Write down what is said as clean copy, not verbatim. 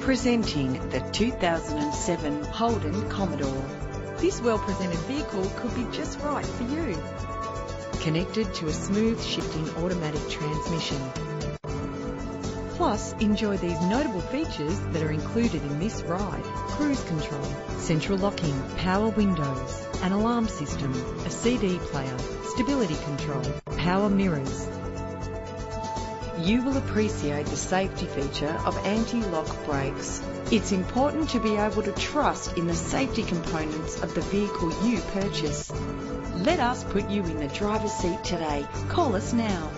Presenting the 2007 Holden Commodore. This well-presented vehicle could be just right for you. Connected to a smooth shifting automatic transmission. Plus, enjoy these notable features that are included in this ride: cruise control, central locking, power windows, an alarm system, a CD player, stability control, power mirrors. You will appreciate the safety feature of anti-lock brakes. It's important to be able to trust in the safety components of the vehicle you purchase. Let us put you in the driver's seat today. Call us now.